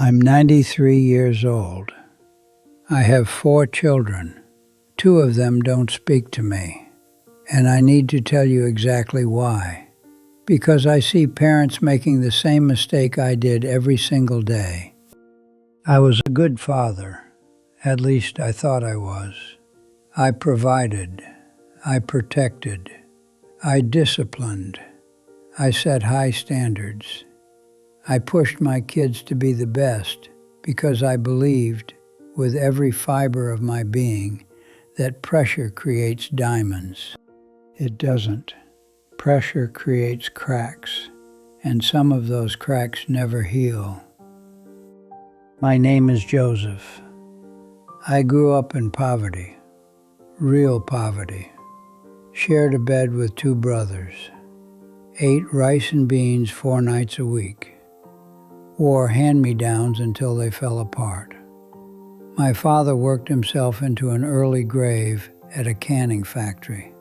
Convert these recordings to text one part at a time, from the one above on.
I'm 93 years old. I have 4 children. 2 of them don't speak to me. And I need to tell you exactly why. Because I see parents making the same mistake I did every single day. I was a good father. At least I thought I was. I provided. I protected. I disciplined. I set high standards. I pushed my kids to be the best because I believed, with every fiber of my being, that pressure creates diamonds. It doesn't. Pressure creates cracks, and some of those cracks never heal. My name is Joseph. I grew up in poverty, real poverty. Shared a bed with 2 brothers. Ate rice and beans 4 nights a week. Wore hand-me-downs until they fell apart. My father worked himself into an early grave at a canning factory.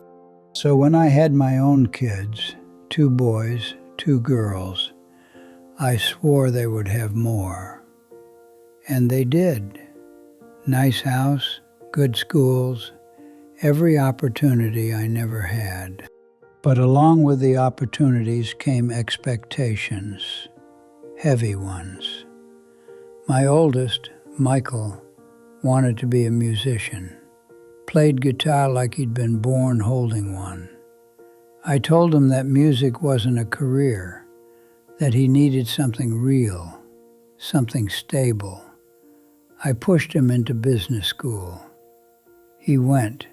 So when I had my own kids, 2 boys, 2 girls, I swore they would have more. And they did. Nice house, good schools, every opportunity I never had. But along with the opportunities came expectations, heavy ones. My oldest, Michael, wanted to be a musician. Played guitar like he'd been born holding one. I told him that music wasn't a career, that he needed something real, something stable. I pushed him into business school. He went.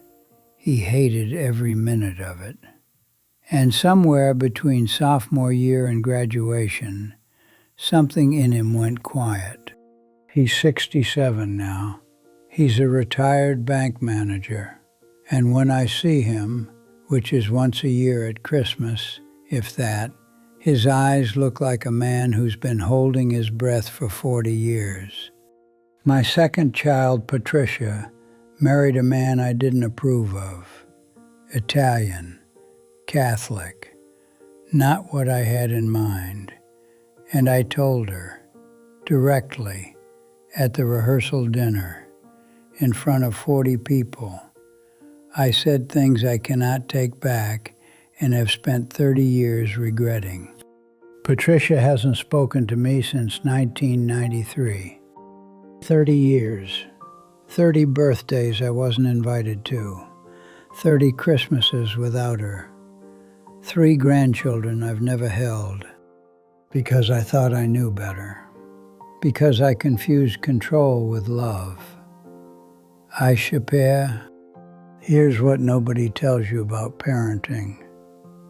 He hated every minute of it. And somewhere between sophomore year and graduation, something in him went quiet. He's 67 now. He's a retired bank manager. And when I see him, which is once a year at Christmas, if that, his eyes look like a man who's been holding his breath for 40 years. My second child, Patricia, married a man I didn't approve of. Italian, Catholic, not what I had in mind. And I told her, directly, at the rehearsal dinner, in front of 40 people. I said things I cannot take back and have spent 30 years regretting. Patricia hasn't spoken to me since 1993. 30 years. 30 birthdays I wasn't invited to. 30 Christmases without her. 3 grandchildren I've never held. Because I thought I knew better. Because I confused control with love. Here's what nobody tells you about parenting.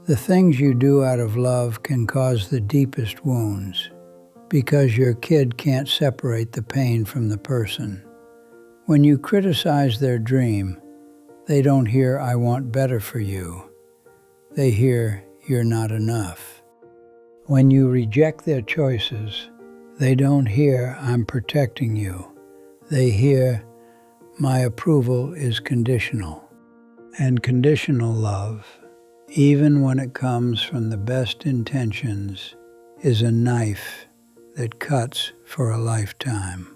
The things you do out of love can cause the deepest wounds, because your kid can't separate the pain from the person. When you criticize their dream, they don't hear, "I want better for you." They hear, "You're not enough." When you reject their choices, they don't hear, "I'm protecting you." They hear, "My approval is conditional." And conditional love, even when it comes from the best intentions, is a knife that cuts for a lifetime.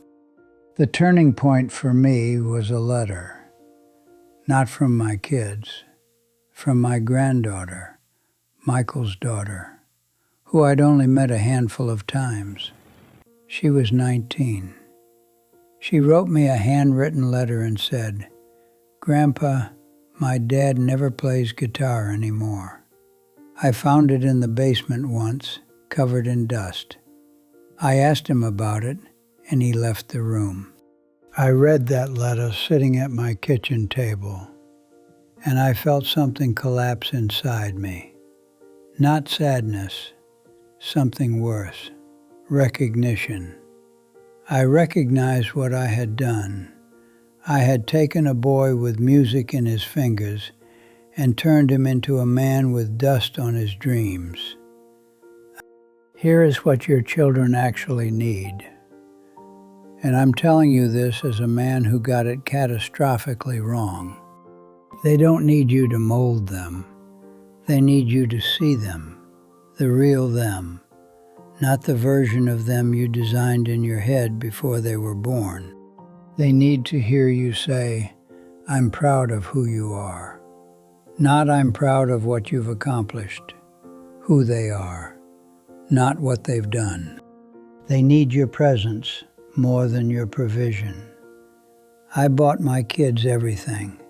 The turning point for me was a letter, not from my kids, from my granddaughter, Michael's daughter, who I'd only met a handful of times. She was 19. She wrote me a handwritten letter and said, "Grandpa, my dad never plays guitar anymore. I found it in the basement once, covered in dust. I asked him about it, and he left the room." I read that letter sitting at my kitchen table, and I felt something collapse inside me. Not sadness, something worse, recognition. I recognized what I had done. I had taken a boy with music in his fingers and turned him into a man with dust on his dreams. Here is what your children actually need. And I'm telling you this as a man who got it catastrophically wrong. They don't need you to mold them. They need you to see them, the real them, not the version of them you designed in your head before they were born. They need to hear you say, "I'm proud of who you are." Not "I'm proud of what you've accomplished," who they are, not what they've done. They need your presence more than your provision. I bought my kids everything,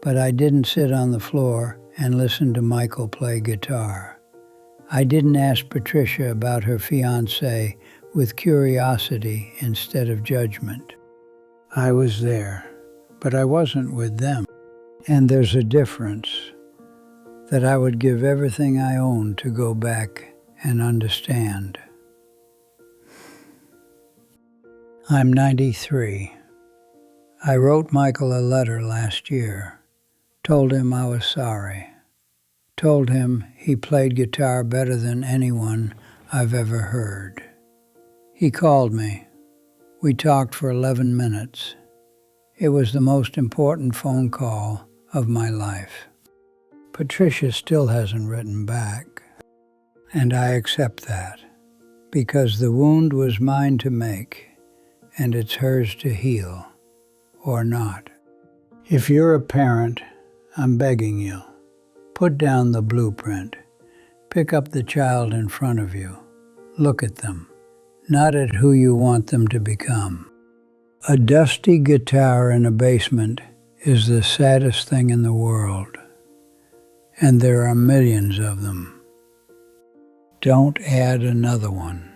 but I didn't sit on the floor and listen to Michael play guitar. I didn't ask Patricia about her fiancé with curiosity instead of judgment. I was there, but I wasn't with them. And there's a difference that I would give everything I own to go back and understand. I'm 93. I wrote Michael a letter last year, told him I was sorry, told him he played guitar better than anyone I've ever heard. He called me. We talked for 11 minutes. It was the most important phone call of my life. Patricia still hasn't written back, and I accept that, because the wound was mine to make, and it's hers to heal, or not. If you're a parent, I'm begging you, put down the blueprint. Pick up the child in front of you. Look at them, not at who you want them to become. A dusty guitar in a basement is the saddest thing in the world, and there are millions of them. Don't add another one.